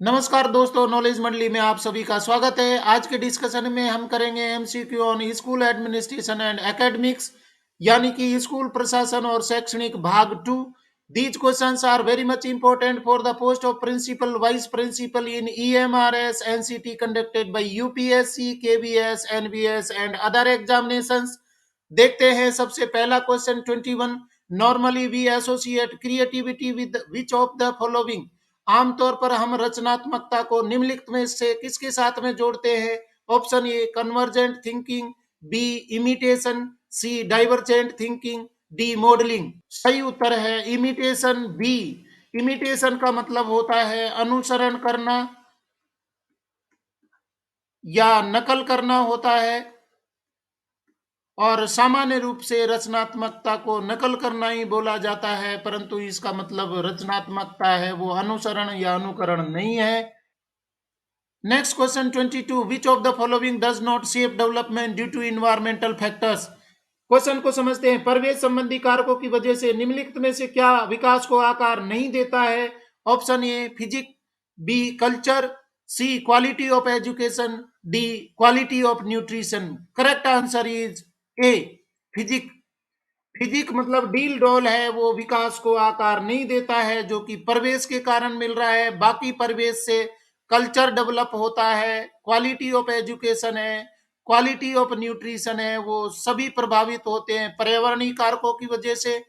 नमस्कार दोस्तों, नॉलेज मंडली में आप सभी का स्वागत है। आज के डिस्कशन में हम करेंगे MCQ on school administration and academics, यानी कि स्कूल प्रशासन और शैक्षणिक भाग two. These questions are very much important for the post of principal, vice principal in EMRS NCT conducted by UPSC, KVS, NBS and other examinations. देखते हैं सबसे पहला question 21। Normally we associate creativity with which of the following. आमतौर पर हम रचनात्मकता को निम्नलिखित में से किसके साथ में जोड़ते हैं? Option A convergent thinking, B imitation, C divergent thinking, D modelling. सही उत्तर है इमिटेशन, बी। इमिटेशन का मतलब होता है अनुसरण करना या नकल करना होता है, और सामान्य रूप से रचनात्मकता को नकल करना ही बोला जाता है, परंतु इसका मतलब रचनात्मकता है वो अनुसरण या अनुकरण नहीं है। Next question 22। Which of the following does not shape development due to environmental factors. Question को समझते हैं। परिवेश संबंधी कारकों की वजह से निम्नलिखित में से क्या विकास को आकार नहीं देता है? Option A physique, B culture, C quality of education, D quality of nutrition. Correct answer is A physique. Physique मतलब डील डॉल है, वो विकास को आकार नहीं देता है, जो कि परिवेश के कारण मिल रहा है। बाकी परिवेश से कल्चर डेवलप होता है, क्वालिटी ऑफ एजुकेशन है, क्वालिटी ऑफ न्यूट्रिशन है, वो सभी प्रभावित होते हैं पर्यावरणीय कारकों की वजह से।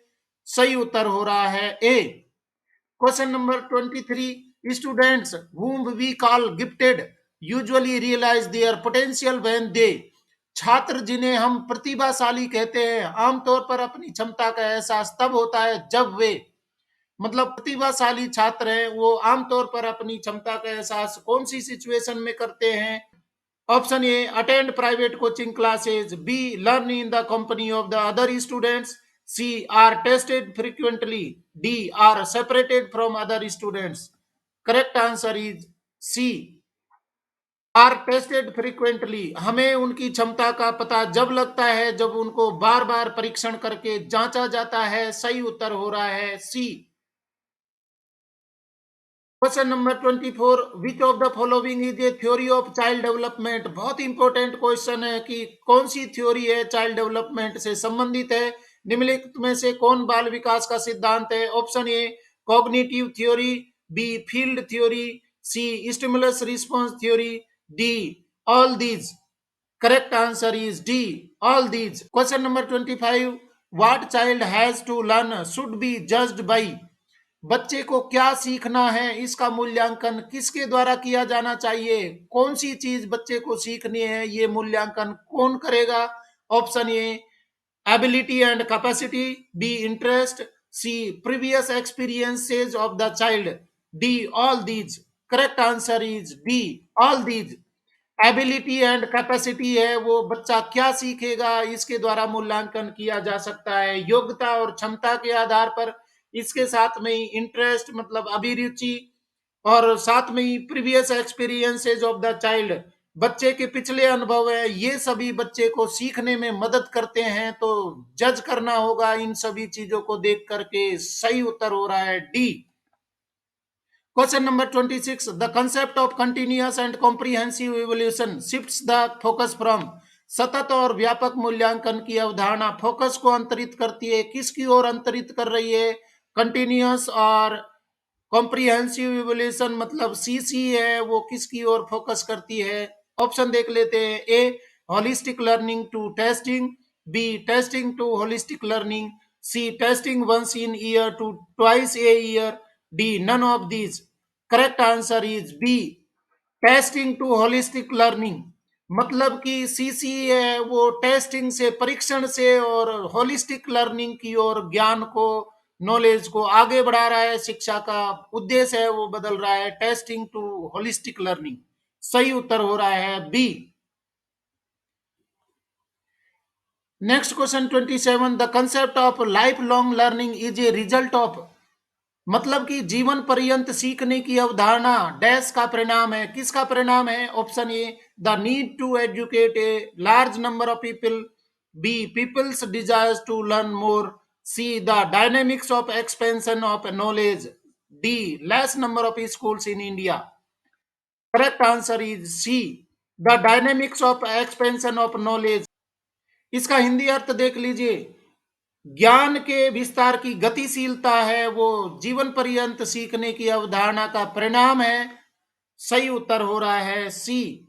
सही उत्तर हो रहा है A. Question number 23। Students whom we call gifted usually realize their potential when they। छात्र जिन्हें हम प्रतिभाशाली कहते हैं आमतौर पर अपनी क्षमता का एहसास तब होता है जब वे, मतलब प्रतिभाशाली छात्र हैं वो आमतौर पर अपनी क्षमता का एहसास कौन सी सिचुएशन में करते हैं? Option A attend private coaching classes, B learn in the company of the other students, C are tested frequently, D are separated from other students. Correct answer is C are tested frequently. हमें उनकी क्षमता का पता जब लगता है जब उनको बार बार परीक्षण करके जांचा जाता है। सही उत्तर हो रहा है C. Question number 24। Which of the following is a theory of child development. बहुत इंपॉर्टेंट क्वेश्चन है कि कौन सी थ्योरी है चाइल्ड डेवलपमेंट से संबंधित है। निम्नलिखित में से कौन बाल विकास का सिद्धांत है? Option A cognitive theory, B field theory, C stimulus response theory, D all these. Correct answer is D all these. Question number 25। What child has to learn should be judged by. बच्चे को क्या सीखना है इसका मूल्यांकन किसके द्वारा किया जाना चाहिए? कौन सी चीज बच्चे को सीखनी है, ये मूल्यांकन कौन करेगा? Option A ability and capacity, B interest, C previous experiences of the child, D all these. Correct answer is D all these. Ability and capacity है वो बच्चा क्या सीखेगा इसके द्वारा मूल्यांकन किया जा सकता है, योग्यता और क्षमता के आधार पर। इसके साथ में ही इंटरेस्ट मतलब अभिरुचि, और साथ में ही previous experiences of the child, बच्चे के पिछले अनुभव है, ये सभी बच्चे को सीखने में मदद करते हैं। तो जज करना होगा इन सभी चीजों को देख करके। सही उत्तर हो रहा है D. Question number 26। The concept of continuous and comprehensive evolution shifts the focus from. सतत और व्यापक मूल्यांकन की अवधारणा फोकस को अंतरित करती है, किसकी ओर अंतरित कर रही है? कंटिन्यूअस और कॉम्प्रिहेंसिव इवोल्यूशन मतलब सीसी है, वो किसकी ओर फोकस करती है? ऑप्शन देख लेते हैं। A holistic learning to testing, B testing to holistic learning, C testing once in year to twice a year, D none of these. Correct answer is B testing to holistic learning. मतलब कि CC है वो testing से, परीक्षण से, और holistic learning की ओर ज्ञान को, नॉलेज को आगे बढ़ा रहा है। शिक्षा का उद्देश्य है वो बदल रहा है, टेस्टिंग टू होलिस्टिक लर्निंग। सही उत्तर हो रहा है B. Next question 27। The concept of lifelong learning is a result of. मतलब कि जीवन पर्यंत सीखने की अवधारणा डैश का परिणाम है, किसका परिणाम है? Option A the need to educate a large number of people, B people's desires to learn more, C the dynamics of expansion of knowledge, D less number of schools in India. Correct answer is C, the dynamics of expansion of knowledge. इसका हिंदी अर्थ देख लीजिए, ज्ञान के विस्तार की गतिशीलता है वो जीवन पर्यंत सीखने की अवधारणा का परिणाम है। सही उत्तर हो रहा है C.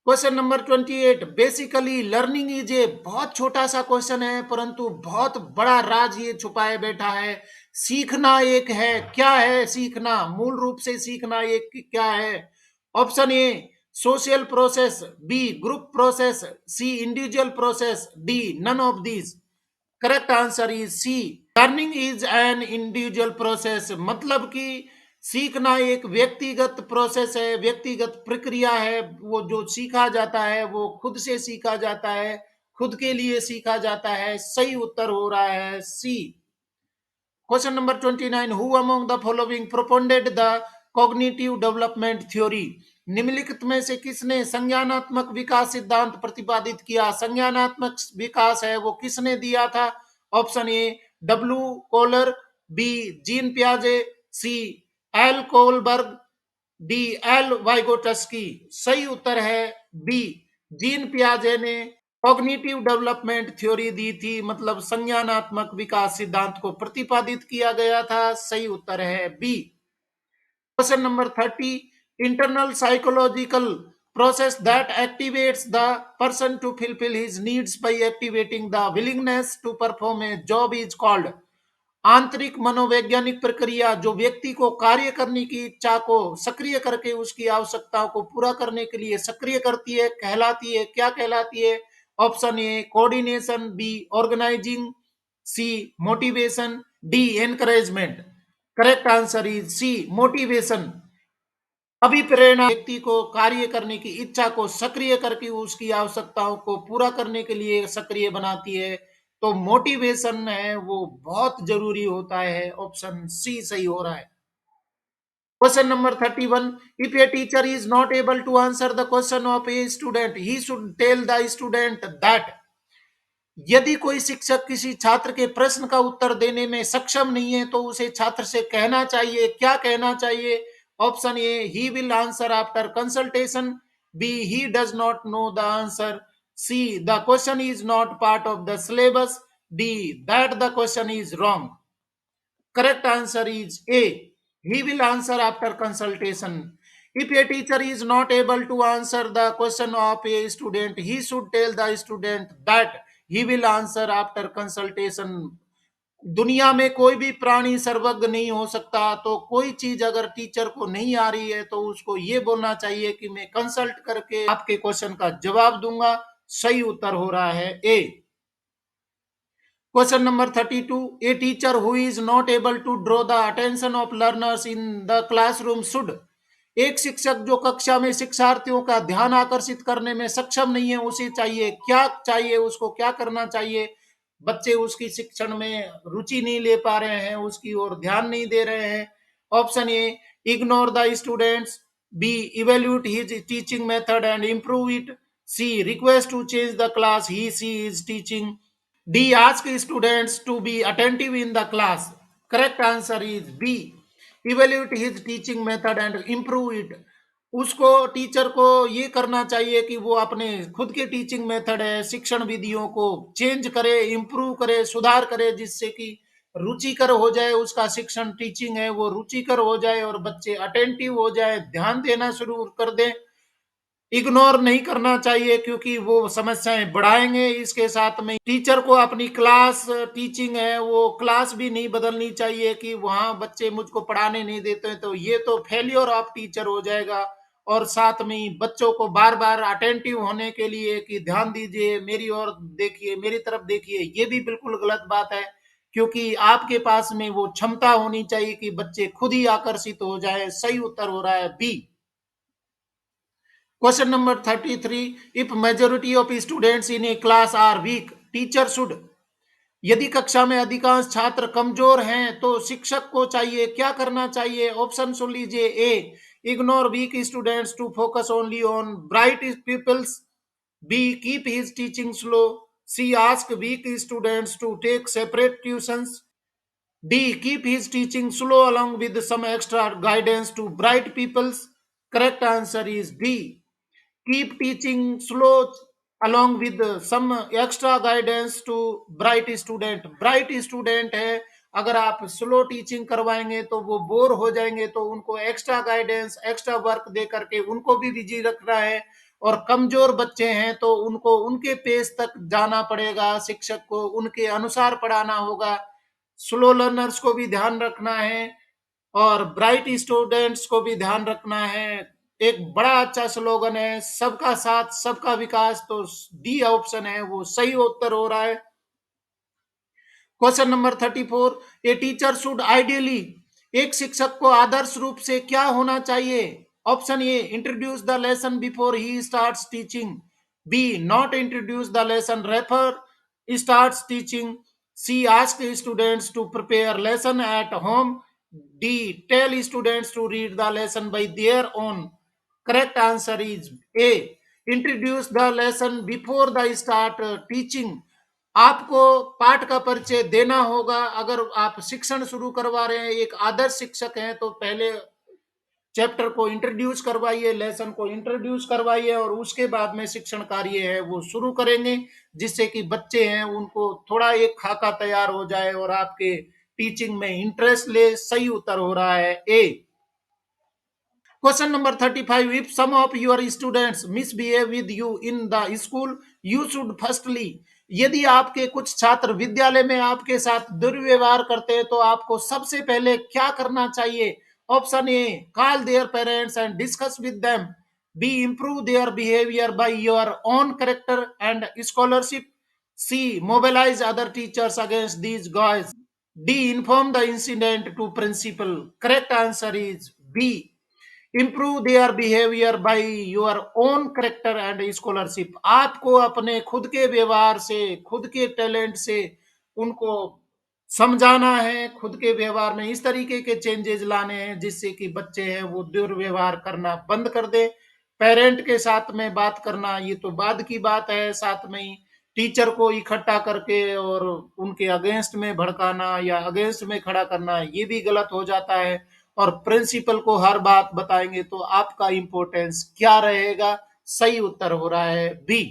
Question number 28, basically learning is a, बहुत छोटा सा क्वेश्चन है परंतु बहुत बड़ा राज ये छुपाए बैठा है। सीखना एक है, क्या है सीखना? मूल रूप से सीखना एक क्या है? Option A social process, B group process, C individual process, D none of these. Correct answer is C, learning is an individual process. मतलब कि सीखना एक व्यक्तिगत प्रोसेस है, व्यक्तिगत प्रक्रिया है। वो जो सीखा जाता है वो खुद से सीखा जाता है, खुद के लिए सीखा जाता है। सही उत्तर हो रहा है C. Question number 29, who among the following propounded the cognitive development theory. निम्नलिखित में से किसने संज्ञानात्मक विकास सिद्धांत प्रतिपादित किया? संज्ञानात्मक विकास है वो किसने दिया था? Option A W Kohler, B Jean पियाजे, C L Kohlberg, D L Vygotsky. सही उत्तर है बी, जीन पियाजे ने कॉग्निटिव डेवलपमेंट थ्योरी दी थी, मतलब संज्ञानात्मक विकास सिद्धांत को प्रतिपादित किया गया था। सही उत्तर है B. Question number 30, internal psychological process that activates the person to fulfill his needs by activating the willingness to perform a job is called। आंतरिक मनोवैज्ञानिक प्रक्रिया जो व्यक्ति को कार्य करने की इच्छा को सक्रिय करके उसकी आवश्यकताओं को पूरा करने के लिए सक्रिय करती है, कहलाती है, क्या कहलाती है? Option A coordination, B organising, C motivation, D encouragement. Correct answer is C motivation. अभिप्रेरणा व्यक्ति को कार्य करने की इच्छा को सक्रिय करके उसकी आवश्यकताओं को पूरा करने के लिए सक्रिय बनाती है। तो मोटिवेशन है वो बहुत जरूरी होता है। ऑप्शन सी सही हो रहा है। Question number 31, if a teacher is not able to answer the question of a student he should tell the student that. यदि कोई शिक्षक किसी छात्र के प्रश्न का उत्तर देने में सक्षम नहीं है तो उसे छात्र से कहना चाहिए, क्या कहना चाहिए? Option A he will answer after consultation, B he does not know the answer, C the question is not part of the syllabus, D that the question is wrong. Correct answer is A. He will answer after consultation. If a teacher is not able to answer the question of a student, he should tell the student that he will answer after consultation. दुनिया में कोई भी प्राणी सर्वज्ञ नहीं हो सकता, तो कोई चीज अगर टीचर को नहीं आ रही है तो उसको ये बोलना चाहिए कि मैं कंसल्ट करके आपके क्वेश्चन का जवाब दूंगा। सही उत्तर हो रहा है ए। Question number 32. A teacher who is not able to draw the attention of learners in the classroom should। एक शिक्षक जो कक्षा में शिक्षार्थियों का ध्यान आकर्षित करने में सक्षम नहीं है, उसे चाहिए क्या? चाहिए उसको क्या करना चाहिए? बच्चे उसकी शिक्षण में रुचि नहीं ले पा रहे हैं, उसकी ओर ध्यान नहीं दे रहे हैं। Option A ignore the students, B evaluate his teaching method and improve it, C request to change the class he she is teaching, D. Ask students to be attentive in the class. Correct answer is B. Evaluate his teaching method and improve it. उसको teacher को ये करना चाहिए कि वो अपने खुद के टीचिंग मेथड है, शिक्षण विधियों को चेंज करे, इम्प्रूव करे, सुधार करे, जिससे कि रुचिकर हो जाए उसका शिक्षण, टीचिंग है वो रुचिकर हो जाए और बच्चे अटेंटिव हो जाए, ध्यान देना शुरू कर दें। इग्नोर नहीं करना चाहिए क्योंकि वो समस्याएं बढ़ाएंगे। इसके साथ में टीचर को अपनी क्लास टीचिंग है वो क्लास भी नहीं बदलनी चाहिए कि वहां बच्चे मुझको पढ़ाने नहीं देते हैं, तो ये तो फेलियर ऑफ टीचर हो जाएगा। और साथ में ही बच्चों को बार बार अटेंटिव होने के लिए कि ध्यान दीजिए, मेरी ओर देखिए, मेरी तरफ देखिए, ये भी बिल्कुल गलत बात है। क्योंकि आपके पास में वो क्षमता होनी चाहिए कि बच्चे खुद ही आकर्षित हो जाए। सही उत्तर हो रहा है B. Question number 33. If majority of students in a class are weak, teacher should। यदि कक्षा में अधिकांश छात्र कमजोर हैं तो शिक्षक को चाहिए क्या करना चाहिए? ऑप्शन सुन लीजिए। A ignore weak students to focus only on bright peoples, B keep his teaching slow, C ask weak students to take separate tuitions, D keep his teaching slow along with some extra guidance to bright peoples। Correct answer is D. Keep teaching slow along with some extra guidance to bright student. Bright student है, अगर आप slow teaching करवाएंगे तो वो bore हो जाएंगे, तो उनको एक्स्ट्रा गाइडेंस, एक्स्ट्रा वर्क दे करके उनको भी बिजी रखना है। और कमजोर बच्चे हैं तो उनको उनके पेस तक जाना पड़ेगा, शिक्षक को उनके अनुसार पढ़ाना होगा। स्लो लर्नर्स को भी ध्यान रखना है और ब्राइट स्टूडेंट्स को भी ध्यान रखना है। एक बड़ा अच्छा स्लोगन है, सबका साथ सबका विकास, तो डी ऑप्शन है वो सही उत्तर हो रहा है। Question number 34, a teacher should ideally, एक शिक्षक को आदर्श रूप से क्या होना चाहिए? Option A, introduce the lesson before he starts teaching. B, not introduce the lesson, refer starts teaching. C, ask students to prepare lesson at home. D, tell students to read the lesson by their own. Correct answer is A, introduce the lesson before the start teaching. आपको पाठ का परिचय देना होगा। अगर आप शिक्षण शुरू करवा रहे हैं, एक आदर्श शिक्षक हैं, तो पहले चैप्टर को इंट्रोड्यूस करवाइए, लेसन को इंट्रोड्यूस करवाइए और उसके बाद में शिक्षण कार्य है वो शुरू करेंगे, जिससे कि बच्चे हैं उनको थोड़ा एक खाका तैयार हो जाए और आपके टीचिंग में इंटरेस्ट ले। सही उत्तर हो रहा है ए। Question number 35. If some of your students misbehave with you in the school, you should firstly, यदि आपके कुछ छात्र विद्यालय में आपके साथ दुर्व्यवहार करते हैं तो आपको सबसे पहले क्या करना चाहिए? Option A, call their parents and discuss with them. B, improve their behaviour by your own character and scholarship. C, mobilise other teachers against these guys. D, inform the incident to principal. Correct answer is B, improve their behaviour by your own character and scholarship. आपको अपने खुद के व्यवहार से, खुद के talent से उनको समझाना है, खुद के व्यवहार में इस तरीके के चेंजेस लाने हैं जिससे कि बच्चे हैं वो दुर्व्यवहार करना बंद कर दे। पेरेंट के साथ में बात करना ये तो बाद की बात है, साथ में ही टीचर को इकट्ठा करके और उनके अगेंस्ट में भड़काना या अगेंस्ट में खड़ा करना ये भी गलत हो जाता है। और प्रिंसिपल को हर बात बताएंगे तो आपका इंपॉर्टेंस क्या रहेगा? सही उत्तर हो रहा है B.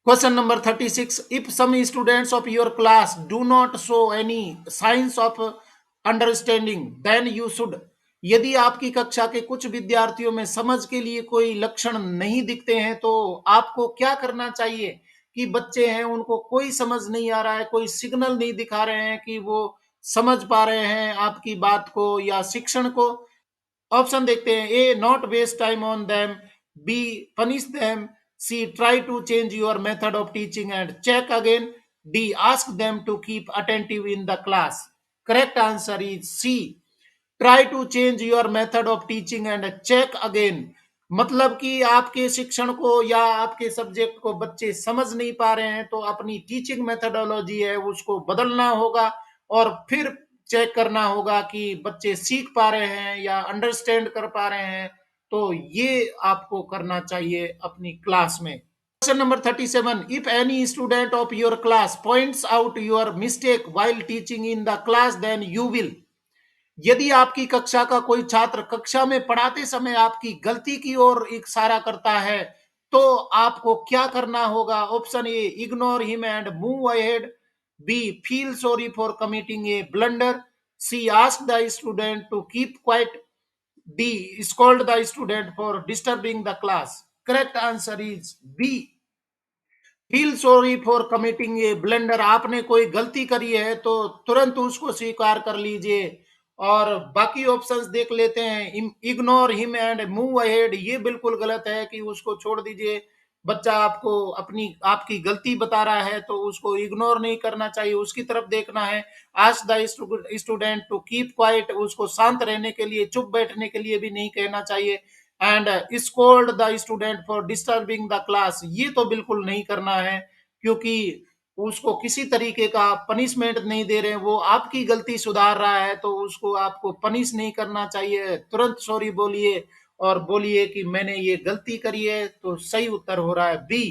Question number 36, if some students of your class do not show any science of understanding then you should, यदि आपकी कक्षा के कुछ विद्यार्थियों में समझ के लिए कोई लक्षण नहीं दिखते हैं तो आपको क्या करना चाहिए? कि बच्चे हैं उनको कोई समझ नहीं आ रहा है, कोई सिग्नल नहीं दिखा रहे हैं कि वो समझ पा रहे हैं आपकी बात को या शिक्षण को। ऑप्शन देखते हैं। A, not waste time on them. B, punish them. C, try to change your method of teaching and check again. D, ask them to keep attentive in the class. Correct answer is C, try to change your method of teaching and check again. मतलब कि आपके शिक्षण को या आपके subject को बच्चे समझ नहीं पा रहे हैं तो अपनी टीचिंग मेथडोलॉजी है उसको बदलना होगा और फिर चेक करना होगा कि बच्चे सीख पा रहे हैं या अंडरस्टैंड कर पा रहे हैं। तो ये आपको करना चाहिए अपनी क्लास में। Question number 37, if any student of your class points out your mistake while teaching in the class then you will, यदि आपकी कक्षा का कोई छात्र कक्षा में पढ़ाते समय आपकी गलती की ओर इशारा करता है तो आपको क्या करना होगा? Option A, ignore him and move ahead. B, feel sorry for committing a blunder. C, ask the student to keep quiet. D, scold the student for disturbing the class. Correct answer is B, feel sorry for committing a blender. आपने कोई गलती करी है तो तुरंत उसको स्वीकार कर लीजिए। और बाकी ऑप्शंस देख लेते हैं। Ignore him and move ahead, ये बिल्कुल गलत है कि उसको छोड़ दीजिए। बच्चा आपको अपनी आपकी गलती बता रहा है तो उसको इग्नोर नहीं करना चाहिए, उसकी तरफ देखना है। Ask the student to keep quiet, उसको शांत रहने के लिए, चुप बैठने के लिए भी नहीं कहना चाहिए। And scold the student for disturbing the class, ये तो बिल्कुल नहीं करना है क्योंकि उसको किसी तरीके का पनिशमेंट नहीं दे रहे हैं, वो आपकी गलती सुधार रहा है तो उसको आपको पनिश नहीं करना चाहिए। तुरंत सॉरी बोलिए और बोलिए कि मैंने ये गलती करी है। तो सही उत्तर हो रहा है B.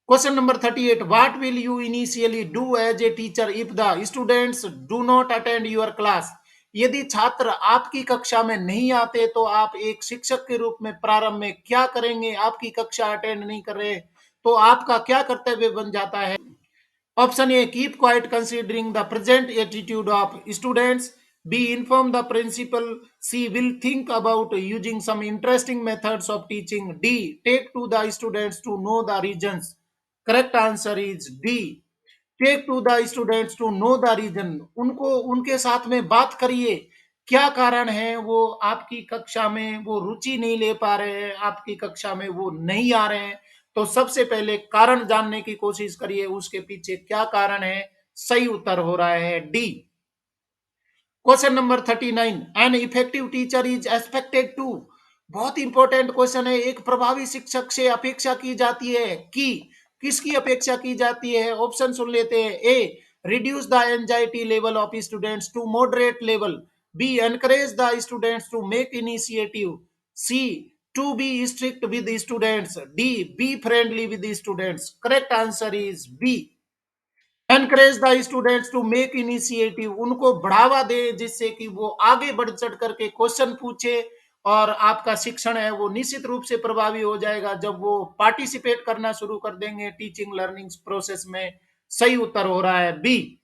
Question number 38, what will you initially do as a teacher if the students do not attend your class, यदि छात्र आपकी कक्षा में नहीं आते तो आप एक शिक्षक के रूप में प्रारंभ में क्या करेंगे? आपकी कक्षा अटेंड नहीं कर रहे तो आपका क्या कर्तव्य बन जाता है? Option A, keep quiet considering the present attitude of students. B, inform the principal. C, will think about using some interesting methods of teaching. D, take to the students to know the reasons. Correct answer is D, take to the students to know the reason. उनको उनके साथ में बात करिए, क्या कारण है वो आपकी कक्षा में वो रुचि नहीं ले पा रहे हैं, आपकी कक्षा में वो नहीं आ रहे हैं। तो सबसे पहले कारण जानने की कोशिश करिए, उसके पीछे क्या कारण है। सही उत्तर हो रहा है D. Question number 39, an effective teacher is expected to. बहुत इंपॉर्टेंट क्वेश्चन है। एक प्रभावी शिक्षक से अपेक्षा की जाती है कि, किसकी अपेक्षा की जाती है? ऑप्शन सुन लेते हैं। A, reduce the anxiety level of students to moderate level. B, encourage the students to make initiative. C, to be strict with students. D, be friendly with students. Correct answer is B, encourage the students to make initiative. उनको बढ़ावा दे जिससे कि वो आगे बढ़ चढ़ करके question पूछे, और आपका शिक्षण है वो निश्चित रूप से प्रभावी हो जाएगा जब वो पार्टिसिपेट करना शुरू कर देंगे टीचिंग लर्निंग प्रोसेस में। सही उत्तर हो रहा है बी।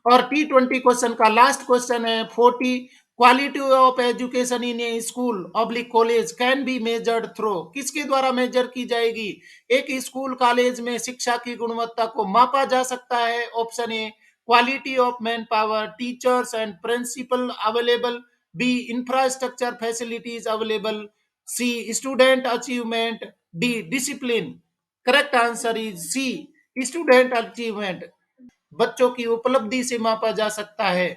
और T20 क्वेश्चन का लास्ट क्वेश्चन है 40, quality of education in A school oblique college can be measured through. किसके द्वारा मेजर की जाएगी? एक स्कूल कॉलेज में शिक्षा की गुणवत्ता को मापा जा सकता है। Option A, quality of man power, teachers and principal available. B, infrastructure facilities available. C, student achievement. D, discipline. Correct answer is C, student achievement. बच्चों की उपलब्धि से मापा जा सकता है।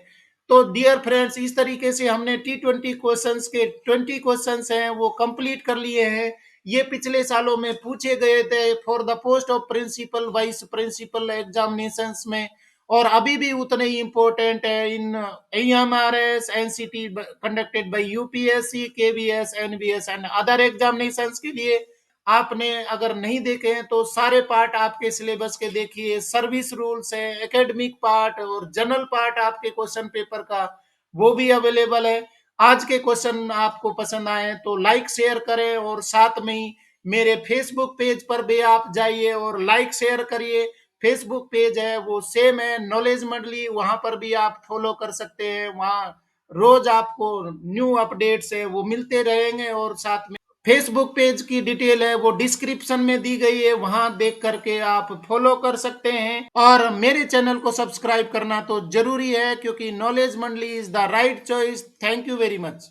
तो डियर फ्रेंड्स, इस तरीके से हमने T20 क्वेश्चंस के 20 क्वेश्चंस हैं वो कंप्लीट कर लिए हैं। ये पिछले सालों में पूछे गए थे for the post of principal vice principal examinations में, और अभी भी उतने ही इंपॉर्टेंट है in AMRS NCT conducted by UPSC, KVS, NVS and other examinations के लिए। आपने अगर नहीं देखे हैं तो सारे पार्ट आपके सिलेबस के देखिए। सर्विस रूल्स है, एकेडमिक पार्ट और जनरल पार्ट आपके क्वेश्चन पेपर का, वो भी अवेलेबल है। आज के क्वेश्चन आपको पसंद आए तो लाइक शेयर करें, और साथ में ही मेरे फेसबुक पेज पर भी आप जाइए और लाइक शेयर करिए। फेसबुक पेज है वो सेम है, नॉलेज मंडली, वहां पर भी आप फॉलो कर सकते हैं। वहां रोज आपको न्यू अपडेट्स है वो मिलते रहेंगे, और साथ में फेसबुक पेज की डिटेल है वो डिस्क्रिप्शन में दी गई है, वहां देख करके आप फॉलो कर सकते हैं। और मेरे चैनल को सब्सक्राइब करना तो जरूरी है, क्योंकि नॉलेज मंडली is the right choice. Thank you very much.